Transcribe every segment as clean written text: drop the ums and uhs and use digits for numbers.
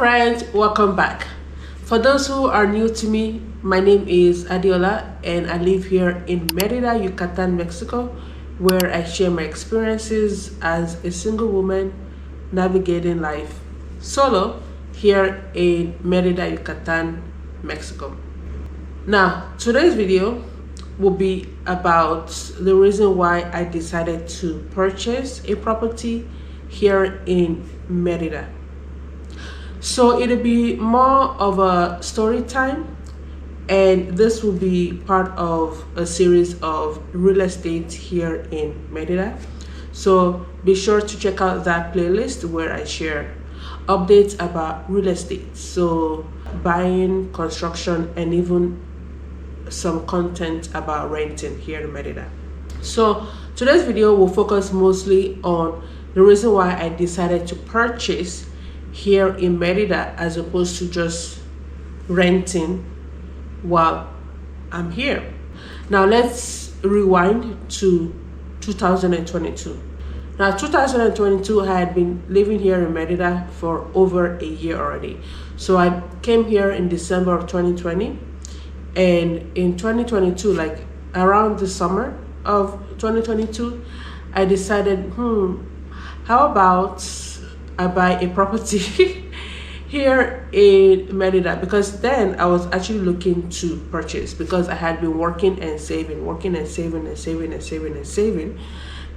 friends, welcome back. For those who are new to me, my name is Adiola and I live here in Merida, Yucatan, Mexico, where I share my experiences as a single woman navigating life solo here in Merida, Yucatan, Mexico. Now, today's video will be about the reason why I decided to purchase a property here in Merida. So it'll be more of a story time, and this will be part of a series of real estate here in Merida. So be sure to check out that playlist where I share updates about real estate, so buying, construction, and even some content about renting here in Merida. So today's video will focus mostly on the reason why I decided to purchase here in Merida as opposed to just renting while I'm here. Now let's rewind to 2022. Now 2022, I had been living here in Merida for over a year already. So I came here in December of 2020, and in 2022, like around the summer of 2022, I decided, how about I buy a property here in Merida, because then I was actually looking to purchase because I had been working and saving,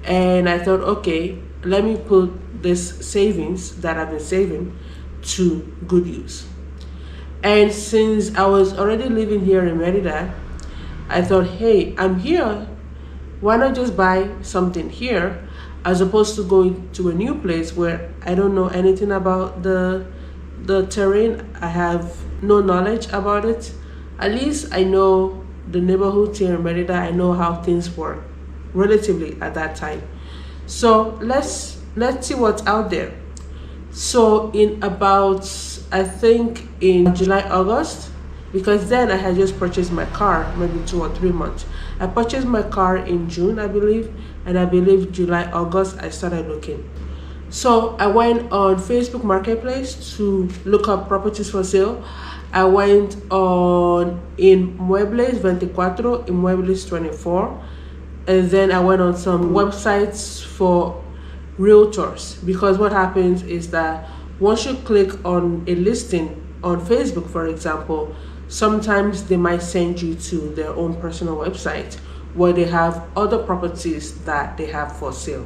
and I thought, okay, let me put this savings that I've been saving to good use. And since I was already living here in Merida, I thought, hey, I'm here, why not just buy something here as opposed to going to a new place where I don't know anything about the terrain. I have no knowledge about it. At least I know the neighborhood here in Merida. I know how things work relatively at that time. So let's see what's out there. So in about, I think in July, August, because then I had just purchased my car, maybe 2 or 3 months. I purchased my car in June, I believe, and I believe July, August, I started looking. So I went on Facebook Marketplace to look up properties for sale. I went on Inmuebles 24, Inmuebles 24, and then I went on some websites for realtors, because what happens is that once you click on a listing on Facebook, for example, sometimes they might send you to their own personal website where they have other properties that they have for sale.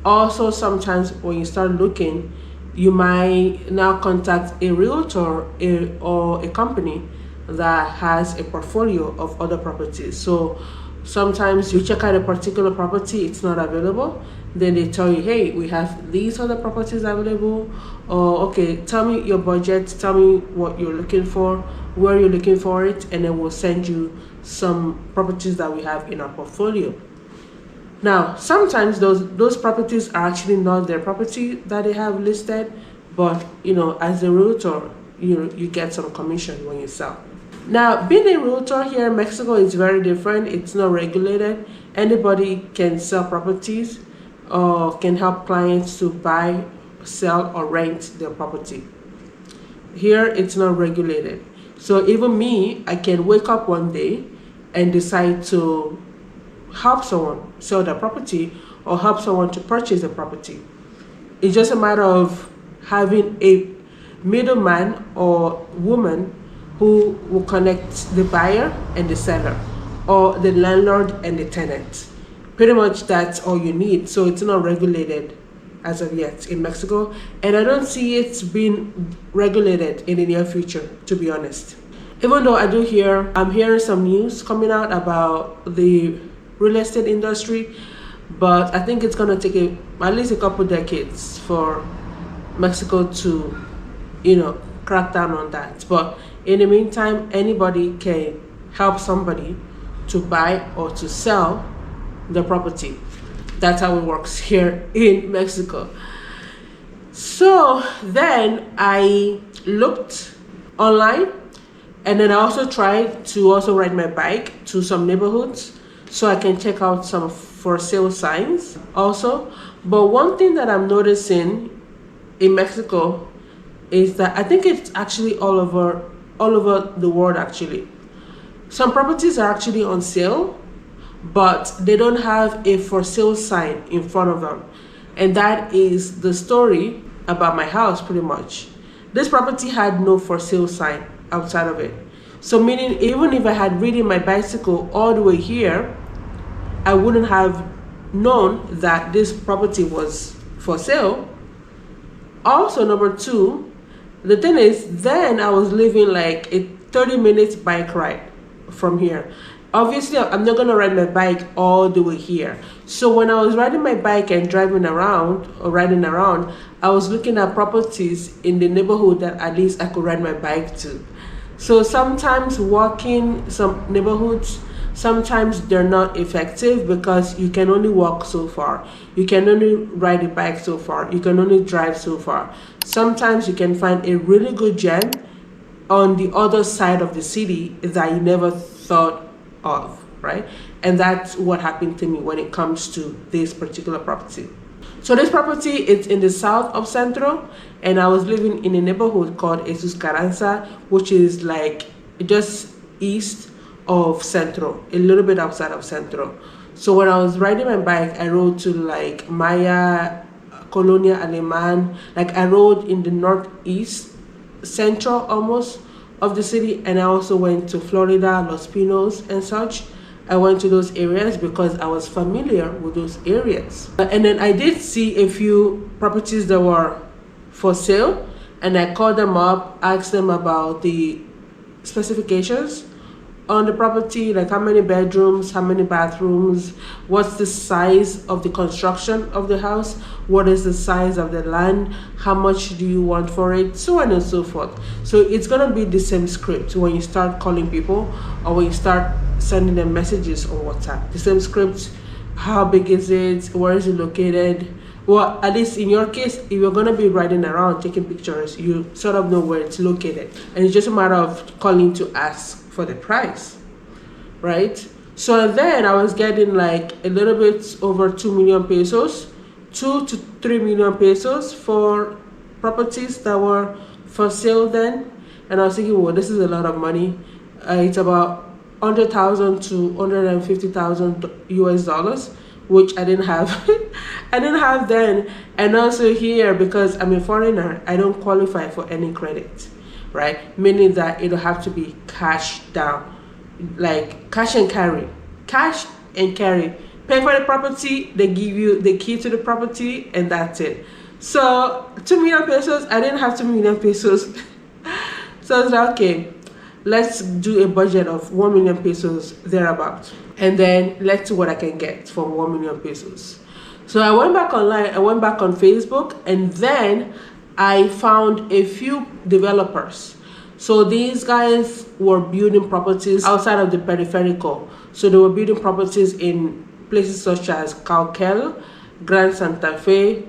Also, sometimes when you start looking, you might now contact a realtor or a company that has a portfolio of other properties. So sometimes you check out a particular property, it's not available. Then they tell you, hey, we have these other properties available. Or, okay, tell me your budget, tell me what you're looking for, where you're looking for it, and then we'll send you some properties that we have in our portfolio. Now, sometimes those properties are actually not their property that they have listed, but as a realtor, you get some commission when you sell. Now, being a realtor here in Mexico is very different. It's not regulated. Anybody can sell properties or can help clients to buy, sell, or rent their property. Here, it's not regulated. So even me, I can wake up one day and decide to help someone sell their property or help someone to purchase a property. It's just a matter of having a middleman or woman who will connect the buyer and the seller, or the landlord and the tenant. Pretty much that's all you need. So it's not regulated as of yet in Mexico, and I don't see it being regulated in the near future, to be honest. Even though I'm hearing some news coming out about the real estate industry, but I think it's going to take at least a couple decades for Mexico to, crack down on that. But in the meantime, anybody can help somebody to buy or to sell the property. That's how it works here in Mexico. So then I looked online, and then I also tried to ride my bike to some neighborhoods so I can check out some for sale signs also. But one thing that I'm noticing in Mexico is that I think it's actually all over the world actually. Some properties are actually on sale, but they don't have a for sale sign in front of them. And that is the story about my house pretty much. This property had no for sale sign outside of it. So meaning even if I had ridden my bicycle all the way here, I wouldn't have known that this property was for sale. Also, number two, the thing is, then I was living like a 30 minutes bike ride from here. Obviously, I'm not gonna ride my bike all the way here. So when I was riding my bike and driving around or riding around, I was looking at properties in the neighborhood that at least I could ride my bike to. So sometimes walking some neighborhoods, sometimes they're not effective because you can only walk so far. You can only ride a bike so far. You can only drive so far. Sometimes you can find a really good gem on the other side of the city that you never thought of, right? And that's what happened to me when it comes to this particular property. So this property is in the south of Centro, and I was living in a neighborhood called Jesus Carranza, which is like just east of Centro, a little bit outside of Centro. So when I was riding my bike, I rode to like Maya, Colonia Aleman, like I rode in the northeast, central almost of the city, and I also went to Florida, Los Pinos and such. I went to those areas because I was familiar with those areas. And then I did see a few properties that were for sale, and I called them up, asked them about the specifications on the property, like how many bedrooms, how many bathrooms, what's the size of the construction of the house, what is the size of the land, how much do you want for it, so on and so forth. So it's gonna be the same script when you start calling people or when you start sending them messages on WhatsApp. The same script. How big is it? Where is it located? Well, at least in your case, if you're gonna be riding around taking pictures, you sort of know where it's located, and it's just a matter of calling to ask for the price, right? So then I was getting like a little bit over 2 million pesos, 2 to 3 million pesos for properties that were for sale then. And I was thinking, well, this is a lot of money. It's about 100,000 to 150,000 US dollars, which I didn't have. I didn't have then. And also here, because I'm a foreigner, I don't qualify for any credit, right? Meaning that it'll have to be cash down, like cash and carry. Cash and carry. Pay for the property, they give you the key to the property, and that's it. So 2 million pesos, I didn't have 2 million pesos. So I was like, okay, let's do a budget of 1 million pesos thereabout. And then let's see what I can get from 1 million pesos. So I went back online, I went back on Facebook, and then I found a few developers. So these guys were building properties outside of the peripheral. So they were building properties in places such as Cauquel, Gran Santa Fe,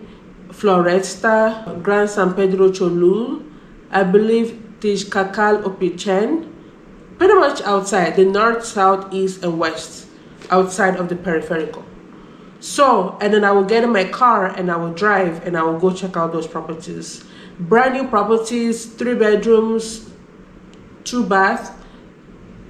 Floresta, Gran San Pedro Cholul, I believe Tishkakal Opichen, pretty much outside the north, south, east, and west, outside of the peripheral. So, and then I will get in my car and I will drive and I will go check out those properties. Brand new properties, 3 bedrooms, 2 bath,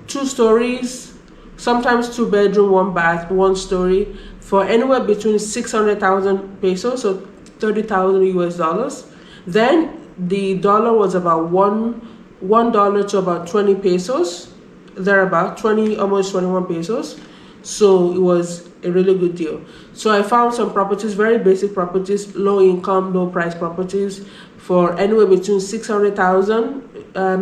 2 stories, sometimes 2 bedroom, 1 bath, 1 story, for anywhere between 600,000 pesos, so 30,000 US dollars. Then the dollar was about $1 to about 20 pesos, thereabout, 20, almost 21 pesos. So it was a really good deal. So I found some properties, very basic properties, low income, low price properties for anywhere between 600,000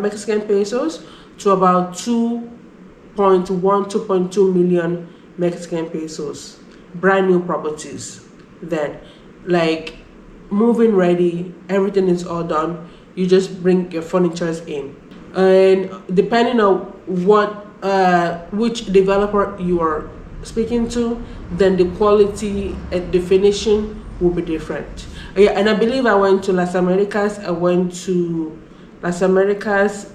Mexican pesos to about 2.2 million Mexican pesos. Brand new properties then, like moving ready, everything is all done. You just bring your furnitures in, and depending on what which developer you are speaking to, then the quality and definition will be different. Yeah, and I believe I went to Las Americas. I went to Las Americas,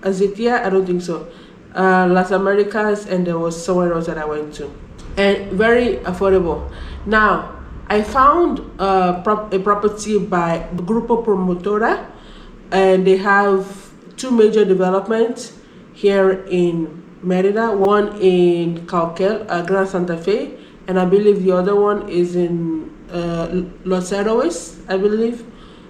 Azitia, I don't think so. Las Americas, and there was somewhere else that I went to, and very affordable. Now I found a property by Grupo Promotora, and they have two major developments here in Merida. One in Cauquel, Gran Santa Fe, and I believe the other one is in Los Héroes, I believe.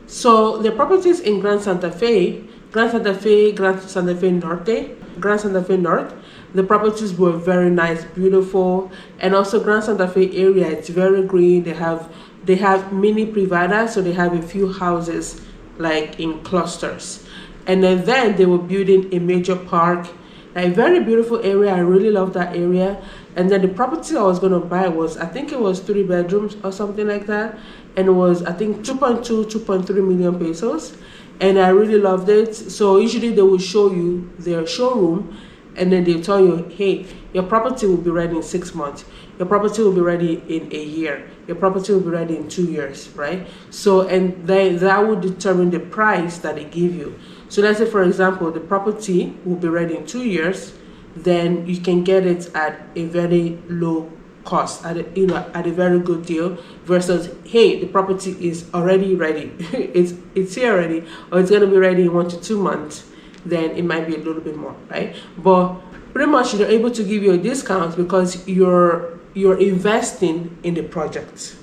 So the properties in Gran Santa Fe, Gran Santa Fe Norte, Gran Santa Fe North, the properties were very nice, beautiful, and also Gran Santa Fe area. It's very green. They have mini privadas, so they have a few houses like in clusters, and then they were building a major park, a very beautiful area. I really love that area. And then the property I was going to buy was, I think it was 3 bedrooms or something like that, and it was, I think, 2.3 million pesos, and I really loved it. So usually they will show you their showroom, and then they'll tell you, hey, your property will be ready in 6 months, your property will be ready in a year, your property will be ready in 2 years, right? So, and that will determine the price that they give you. So let's say, for example, the property will be ready in 2 years, then you can get it at a very low cost, at a very good deal, versus, hey, the property is already ready, it's here already, or it's going to be ready in 1 to 2 months, then it might be a little bit more, right? But pretty much they're able to give you a discount because you're investing in the project.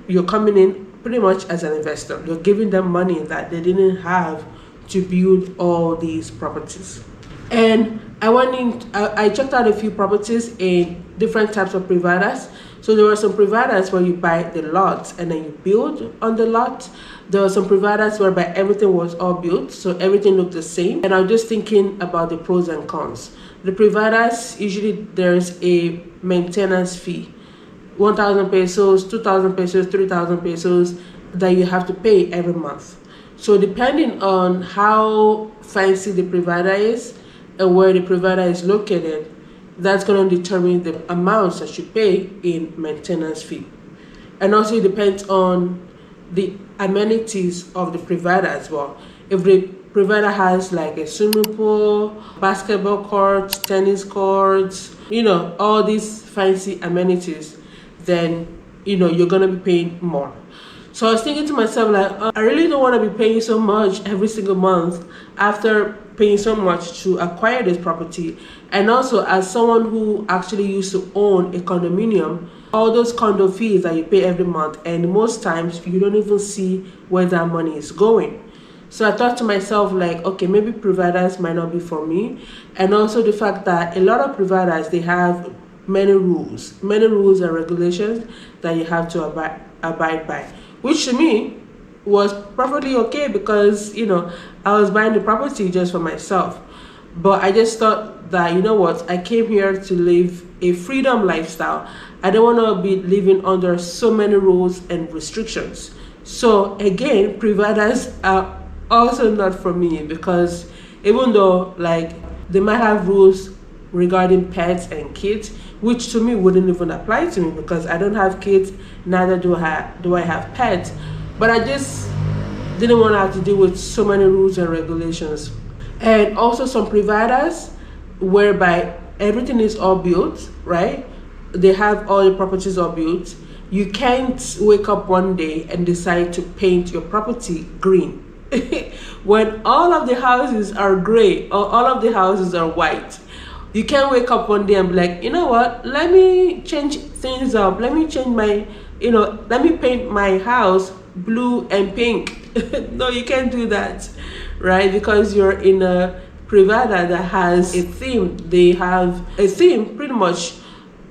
You're coming in pretty much as an investor. You're giving them money that they didn't have to build all these properties. And I checked out a few properties in different types of privadas. So there were some privadas where you buy the lot and then you build on the lot. There were some privadas whereby everything was all built, so everything looked the same. And I was just thinking about the pros and cons. The privadas, usually there's a maintenance fee, 1,000 pesos, 2,000 pesos, 3,000 pesos that you have to pay every month. So depending on how fancy the privada is and where the privada is located, that's going to determine the amounts that you pay in maintenance fee. And also it depends on the amenities of the privada as well. If the privada has like a swimming pool, basketball courts, tennis courts, all these fancy amenities, then you're going to be paying more. So I was thinking to myself, like, I really don't want to be paying so much every single month after paying so much to acquire this property. And also, as someone who actually used to own a condominium, all those condo fees that you pay every month, and most times you don't even see where that money is going. So I thought to myself, like, okay, maybe privadas might not be for me. And also the fact that a lot of privadas, they have many rules and regulations that you have to abide by, which to me was perfectly okay because, I was buying the property just for myself. But I just thought that, I came here to live a freedom lifestyle. I don't want to be living under so many rules and restrictions. So again, privadas are also not for me because even though like they might have rules regarding pets and kids, which to me wouldn't even apply to me because I don't have kids, neither do I have pets. But I just didn't want to have to deal with so many rules and regulations. And also some privadas whereby everything is all built, right? They have all the properties all built. You can't wake up one day and decide to paint your property green when all of the houses are gray or all of the houses are white. You can't wake up one day and be like, you know what, let me change things up. Let me change let me paint my house blue and pink. No, you can't do that, right? Because you're in a privada that has a theme. They have a theme pretty much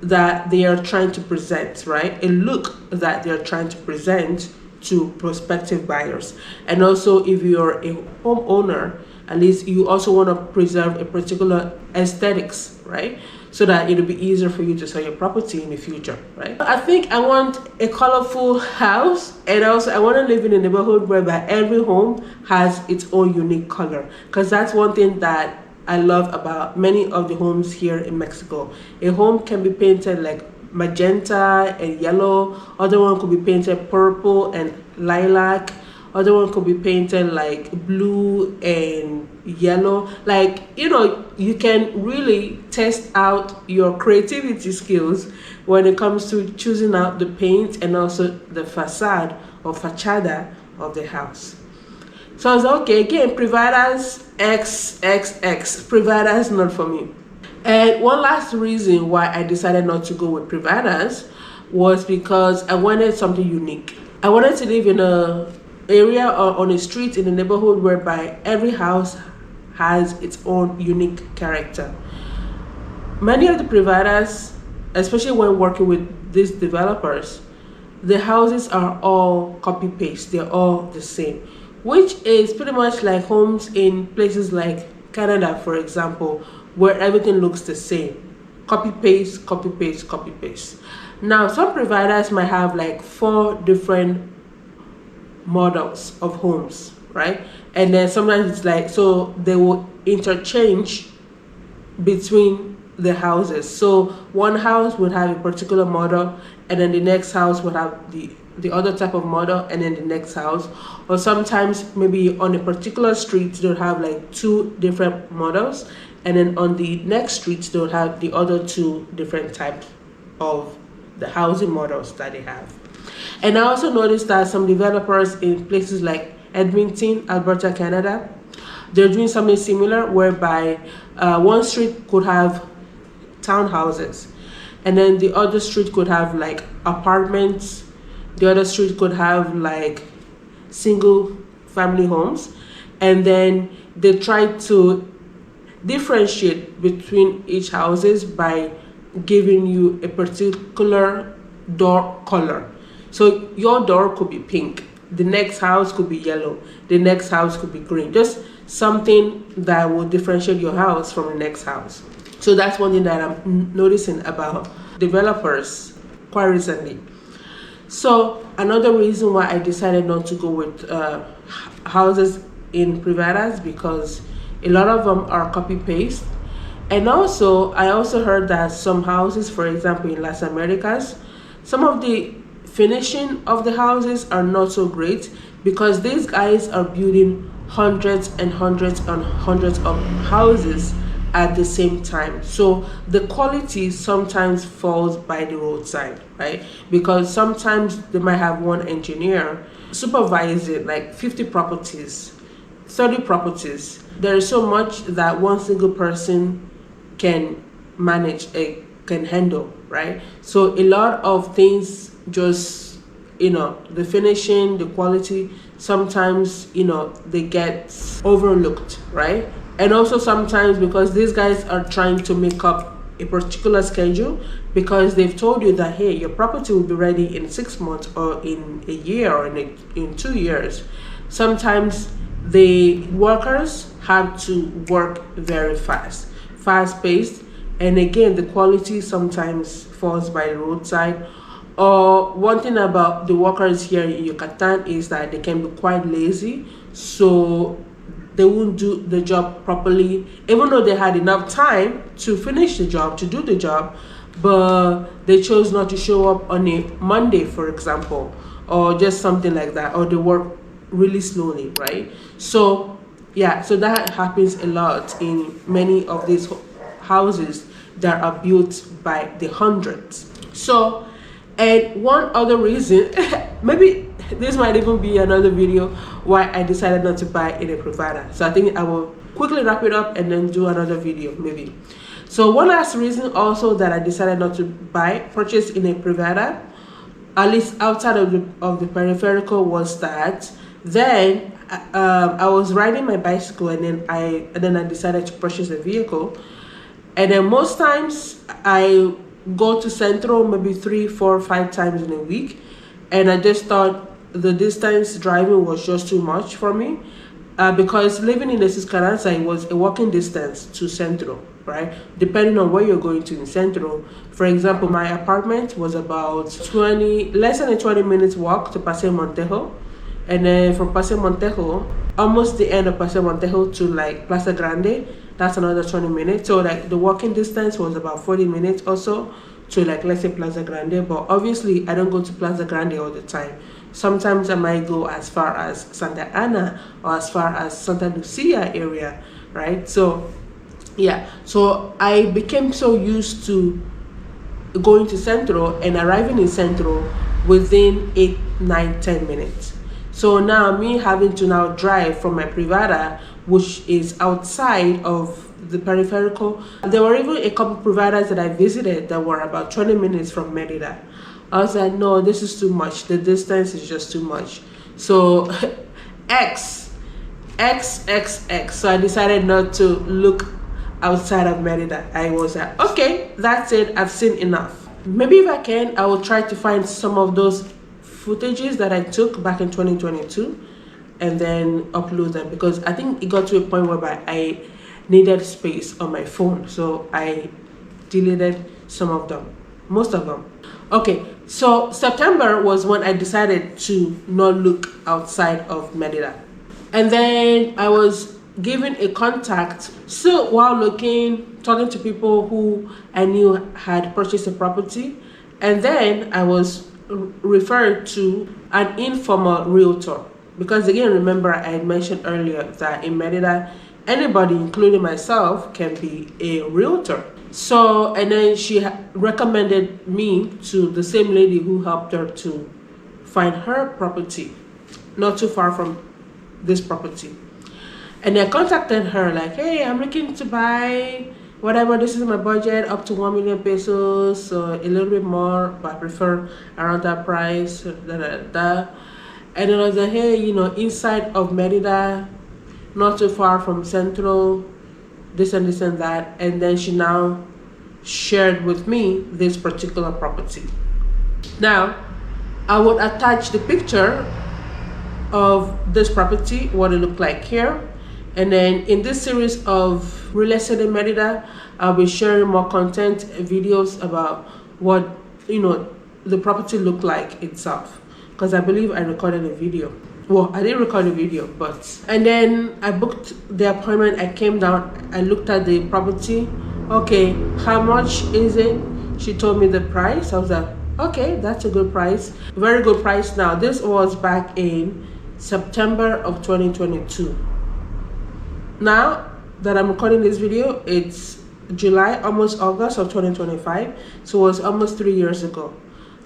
that they are trying to present, right? A look that they're trying to present to prospective buyers. And also if you're a homeowner, at least you also want to preserve a particular aesthetics, right? So that it'll be easier for you to sell your property in the future, right? I think I want a colorful house, and also I want to live in a neighborhood whereby every home has its own unique color, because that's one thing that I love about many of the homes here in Mexico. A home can be painted like magenta and yellow, other one could be painted purple and lilac, other one could be painted like blue and yellow. Like, you can really test out your creativity skills when it comes to choosing out the paint and also the facade or fachada of the house. So I was like, okay, again, Privadas XXX. Privadas not for me. And one last reason why I decided not to go with Privadas was because I wanted something unique. I wanted to live in a area or on a street in a neighborhood whereby every house has its own unique character. Many of the Privadas, especially when working with these developers, the houses are all copy paste, they're all the same, which is pretty much like homes in places like Canada, for example, where everything looks the same. Copy paste, copy paste, copy paste. Now, some providers might have like 4 different models of homes, right? And then sometimes it's like, so they will interchange between the houses. So one house would have a particular model, and then the next house would have the other type of model, and then the next house. Or sometimes maybe on a particular street they'll have like 2 different models, and then on the next street they'll have the other 2 different types of the housing models that they have. And I also noticed that some developers in places like Edmonton, Alberta, Canada, they're doing something similar whereby one street could have townhouses, and then the other street could have like apartments, the other street could have like single family homes, and then they try to differentiate between each houses by giving you a particular door color. So your door could be pink, the next house could be yellow, the next house could be green, just something that will differentiate your house from the next house. So that's one thing that I'm noticing about developers quite recently. So another reason why I decided not to go with houses in Privadas, because a lot of them are copy paste. And also I also heard that some houses, for example in Las Americas, some of the finishing of the houses are not so great because these guys are building hundreds and hundreds and hundreds of houses at the same time. So the quality sometimes falls by the roadside, right? Because sometimes they might have one engineer supervising like 50 properties, 30 properties. There is so much that one single person can manage, can handle, right? So a lot of things just, the finishing, the quality, sometimes, they get overlooked, right? And also sometimes because these guys are trying to make up a particular schedule, because they've told you that, hey, your property will be ready in 6 months or in a year or in 2 years. Sometimes the workers have to work very fast-paced, and again, the quality sometimes falls by the roadside. Or one thing about the workers here in Yucatan is that they can be quite lazy, so they won't do the job properly, even though they had enough time to finish the job, to do the job, but they chose not to show up on a Monday, for example, or just something like that, or they work really slowly, right? So yeah, so that happens a lot in many of these houses that are built by the hundreds. So, and one other reason, maybe this might even be another video why I decided not to buy in a Privada. So I think I will quickly wrap it up and then do another video maybe. So one last reason also that I decided not to purchase in a Privada, at least outside of the peripheral, was that then I was riding my bicycle, and then I decided to purchase a vehicle. And then most times I go to Centro maybe 3, 4, 5 times in a week, and I just thought the distance driving was just too much for me, because living in Esperanza, it was a walking distance to Centro, right? Depending on where you're going to in Centro. For example, my apartment was about less than a 20 minutes walk to Paseo Montejo, and then from Paseo Montejo, almost the end of Paseo Montejo to like Plaza Grande, that's another 20 minutes. So like the walking distance was about 40 minutes or so to like, let's say, Plaza Grande. But obviously I don't go to Plaza Grande all the time. Sometimes I might go as far as Santa Ana or as far as Santa Lucia area, right? So yeah, so I became so used to going to Centro and arriving in Centro within 8, 9, 10 minutes. So now me having to now drive from my Privada, which is outside of the peripheral. There were even a couple providers that I visited that were about 20 minutes from Merida. I was like, no, this is too much. The distance is just too much. So X. So I decided not to look outside of Merida. I was like, okay, that's it. I've seen enough. Maybe if I can, I will try to find some of those footages that I took back in 2022 and then upload them, because I think it got to a point whereby I needed space on my phone, so I deleted some of them, most of them. Okay, so September was when I decided to not look outside of Merida. And then I was given a contact. So while looking, talking to people who I knew had purchased a property, and then I was referred to an informal realtor, because again, remember I had mentioned earlier that in Merida, anybody, including myself, can be a realtor. So, and then she recommended me to the same lady who helped her to find her property, not too far from this property. And I contacted her like, hey, I'm looking to buy whatever, this is my budget, up to 1 million pesos, so a little bit more, but I prefer around that price, And then I was like, hey, you know, inside of Merida, not too far from Central, this and this and that. And then she now shared with me this particular property. Now, I would attach the picture of this property, what it looked like here. And then in this series of real estate in Merida, I'll be sharing more content, videos about what, you know, the property looked like itself. Because I believe I recorded a video. Well, I didn't record a video, but... And then I booked the appointment. I came down, I looked at the property. Okay, how much is it? She told me the price. I was like, okay, that's a good price. Very good price. Now, this was back in September of 2022. Now that I'm recording this video, it's July, almost August of 2025. So it was almost 3 years ago.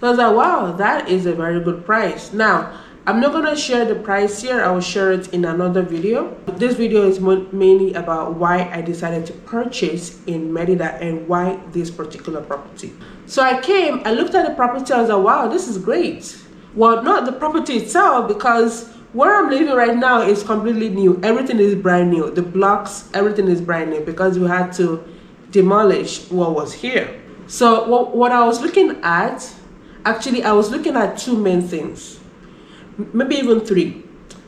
So I was like, wow, that is a very good price. Now, I'm not going to share the price here. I will share it in another video. This video is mainly about why I decided to purchase in Merida and why this particular property. So I came, I looked at the property, I was like, wow, this is great. Well, not the property itself, because where I'm living right now is completely new. Everything is brand new. The blocks, everything is brand new, because we had to demolish what was here. So what I was looking at, actually, I was looking at two main things, maybe even three.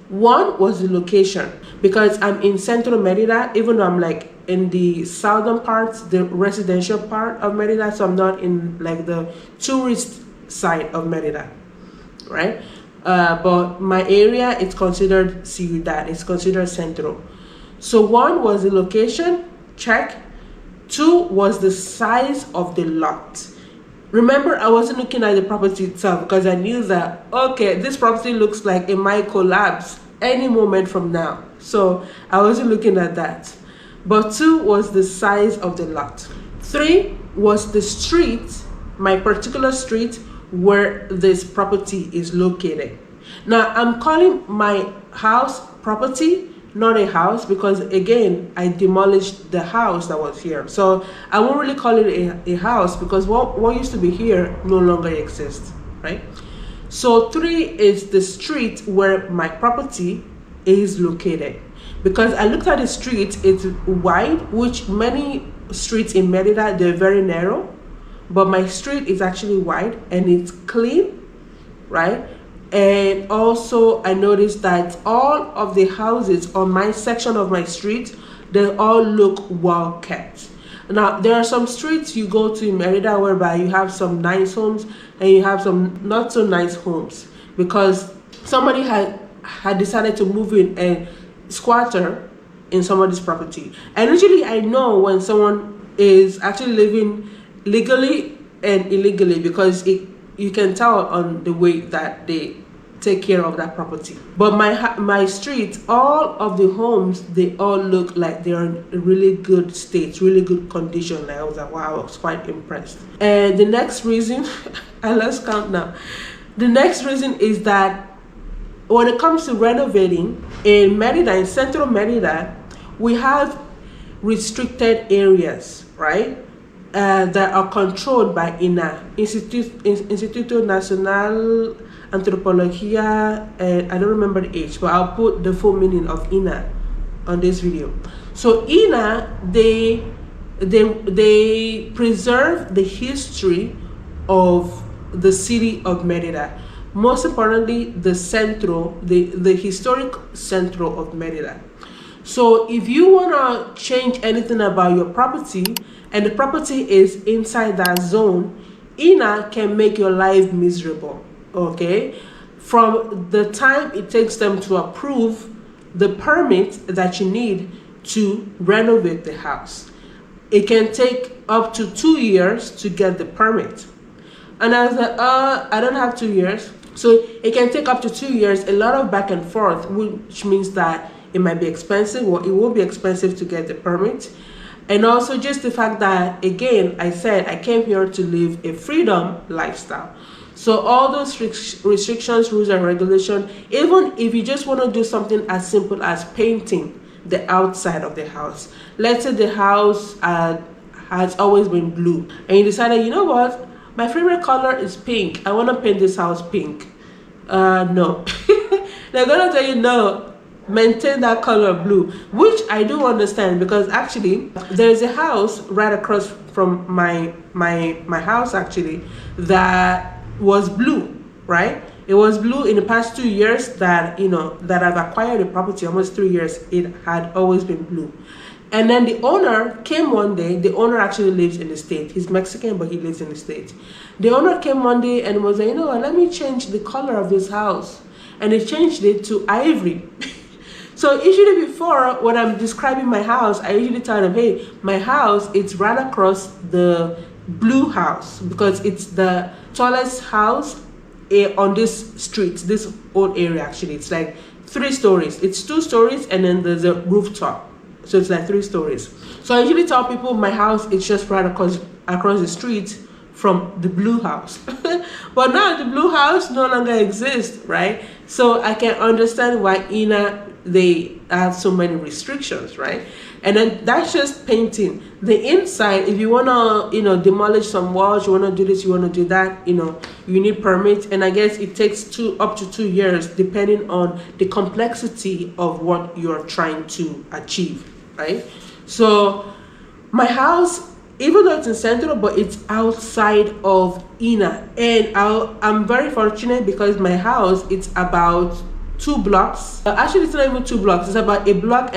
One was the location, because I'm in Central Merida, even though I'm like in the southern parts, the residential part of Merida, so I'm not in like the tourist side of Merida, right? But my area, it's considered Ciudad, it's considered central. So one was the location, check. Two was the size of the lot. Remember, I wasn't looking at the property itself, because I knew that, okay, this property looks like it might collapse any moment from now. So I wasn't looking at that. But two was the size of the lot. Three was the street, my particular street, where this property is located. Now, I'm calling my house property, not a house, because again, I demolished the house that was here. So I won't really call it a house, because what used to be here no longer exists, right? So three is the street where my property is located. Because I looked at the street, it's wide, which many streets in Merida, they're very narrow. But my street is actually wide and it's clean, right? And also I noticed that all of the houses on my section of my street, they all look well kept. Now, there are some streets you go to in Merida whereby you have some nice homes and you have some not so nice homes, because somebody had decided to move in and squatter in somebody's property. And usually I know when someone is actually living legally and illegally, because you can tell on the way that they take care of that property. But my street, all of the homes, they all look like they're in a really good state, really good condition. I was like, wow, I was quite impressed. And the next reason, I lost count now. The next reason is that when it comes to renovating in Merida, in central Merida, we have restricted areas, right? That are controlled by Instituto Nacional Antropología, and I don't remember the H, but I'll put the full meaning of INA on this video. So INA, they preserve the history of the city of Merida. Most importantly, the historic centro of Merida. So if you want to change anything about your property and the property is inside that zone, INA can make your life miserable, okay? From the time it takes them to approve the permit that you need to renovate the house. It can take up to 2 years to get the permit. And I was like, I don't have 2 years. So it can take up to 2 years, a lot of back and forth, which means that it might be expensive, or it will be expensive to get the permit. And also just the fact that, again, I said I came here to live a freedom lifestyle. So all those restrictions, rules, and regulations, even if you just want to do something as simple as painting the outside of the house. Let's say the house has always been blue, and you decided, you know what, my favorite color is pink. I want to paint this house pink. No. They're going to tell you, no, maintain that color blue, which I do understand, because actually there's a house right across from my house actually that was blue, right? It was blue in the past 2 years that I've acquired the property, almost 3 years. It had always been blue. And then the owner came one day. The owner actually lives in the state. He's Mexican, but he lives in the state. The owner came one day and was like, you know what, let me change the color of this house. And he changed it to ivory. So usually before, when I'm describing my house, I usually tell them, hey, my house, it's right across the blue house, because it's the tallest house on this street, this old area actually. It's like 3 stories. It's 2 stories and then there's a rooftop. So it's like 3 stories. So I usually tell people my house is just right across the street from the blue house. But now the blue house no longer exists, right? So I can understand why INA, they have so many restrictions, right? And then that's just painting. The inside, if you want to, demolish some walls, you want to do this, you want to do that, you need permits. And I guess it takes up to 2 years, depending on the complexity of what you're trying to achieve, right? So my house, even though it's in Central, but it's outside of INA. And I'm very fortunate because my house, it's about 2 blocks. Actually, it's not even 2 blocks. It's about 1.5 blocks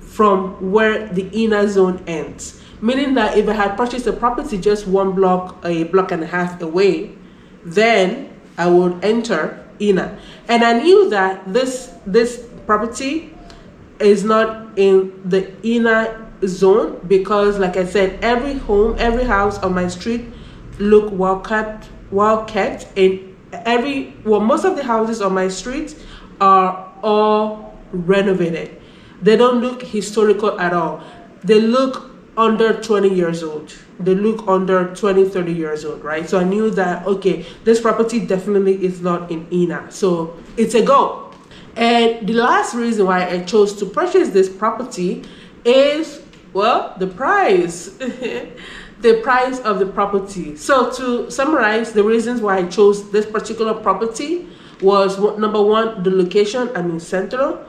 from where the INA zone ends. Meaning that if I had purchased a property just 1 block, 1.5 blocks away, then I would enter INA. And I knew that this property is not in the INA zone because, like I said, every home, every house on my street look well kept, and most of the houses on my street are all renovated. They don't look historical at all. They look under 20 years old. They look under 20, 30 years old, right? So I knew that, okay, this property definitely is not in INA. So it's a go. And the last reason why I chose to purchase this property is, well, the price. The price of the property. So to summarize, the reasons why I chose this particular property was, number 1, the location, I'm in Central.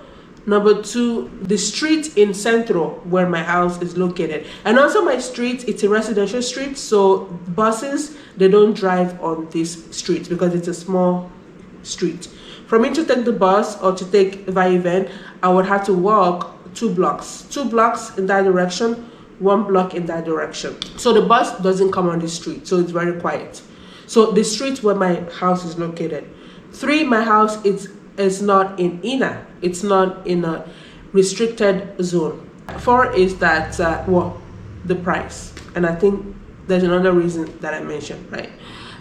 Number 2, the street in Central where my house is located. And also my street, it's a residential street, so buses, they don't drive on this street because it's a small street. For me to take the bus or to take Van, I would have to walk 2 blocks. 2 blocks in that direction, 1 block in that direction. So the bus doesn't come on the street, so it's very quiet. So the street where my house is located. 3, my house is not in INA. It's not in a restricted zone. 4 is that, the price. And I think there's another reason that I mentioned, right?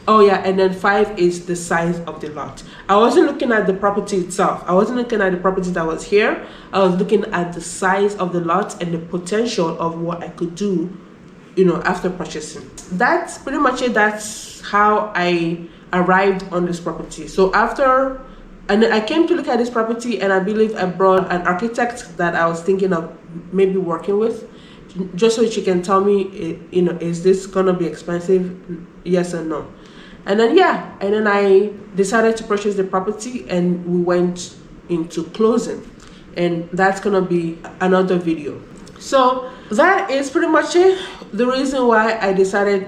Oh yeah, and then 5 is the size of the lot. I wasn't looking at the property itself. I wasn't looking at the property that was here. I was looking at the size of the lot and the potential of what I could do, after purchasing. That's pretty much it. That's how I arrived on this property. So after And I came to look at this property, and I believe I brought an architect that I was thinking of maybe working with, just so she can tell me, is this gonna be expensive? Yes or no. And then I decided to purchase the property, and we went into closing, and that's gonna be another video. So that is pretty much it. The reason why I decided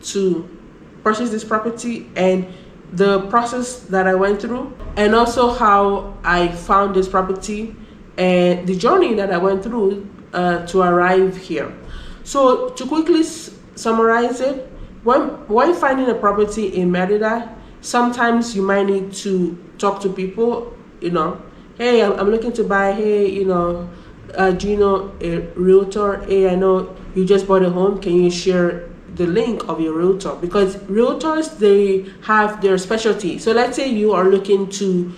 to purchase this property, and the process that I went through, and also how I found this property, and the journey that I went through to arrive here. So to quickly summarize it, when finding a property in Merida, sometimes you might need to talk to people, hey, I'm looking to buy, hey, do you know a realtor? Hey, I know you just bought a home, can you share the link of your realtor? Because realtors, they have their specialty. So let's say you are looking to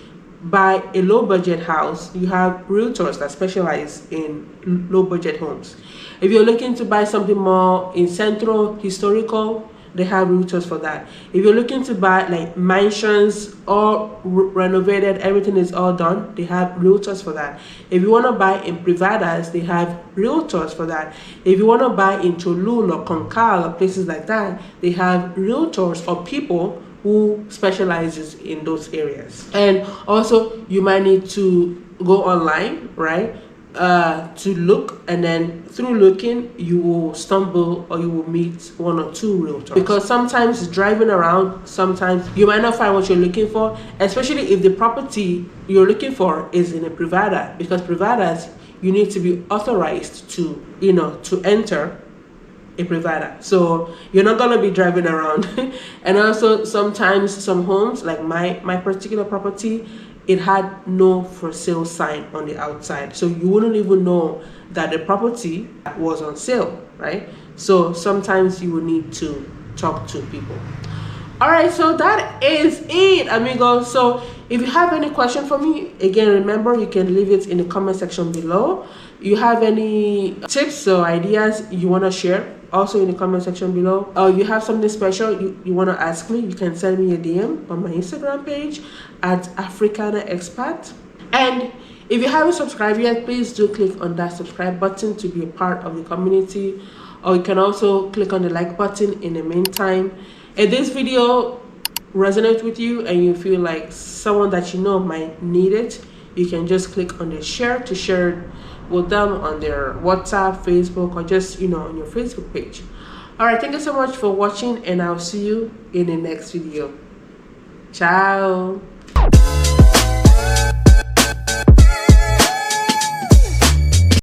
buy a low budget house, you have realtors that specialize in low budget homes. If you're looking to buy something more in central historical, they have realtors for that. If you're looking to buy like mansions, all renovated, everything is all done, they have realtors for that. If you want to buy in privadas, they have realtors for that. If you want to buy in Cholul or Concal or places like that, they have realtors or people who specializes in those areas. And also you might need to go online, right, to look, and then through looking you will stumble or you will meet one or two realtors, because sometimes driving around, sometimes you might not find what you're looking for, especially if the property you're looking for is in a privada, because privadas, you need to be authorized to to enter a privada, so you're not going to be driving around. And also sometimes some homes, like my particular property, it had no for sale sign on the outside, so you wouldn't even know that the property was on sale, right? So sometimes you will need to talk to people. All right, so that is it, amigos. So if you have any question for me, again, remember, you can leave it in the comment section below. You have any tips or ideas you want to share, also in the comment section below. Or you have something special you want to ask me, you can send me a DM on my Instagram page at Africana Expat. And if you haven't subscribed yet, please do click on that subscribe button to be a part of the community. Or you can also click on the like button in the meantime. If this video resonates with you and you feel like someone that you know might need it, you can just click on the share to share it with them on their WhatsApp, Facebook, or just on your Facebook page. All right, thank you so much for watching, and I'll see you in the next video. Ciao.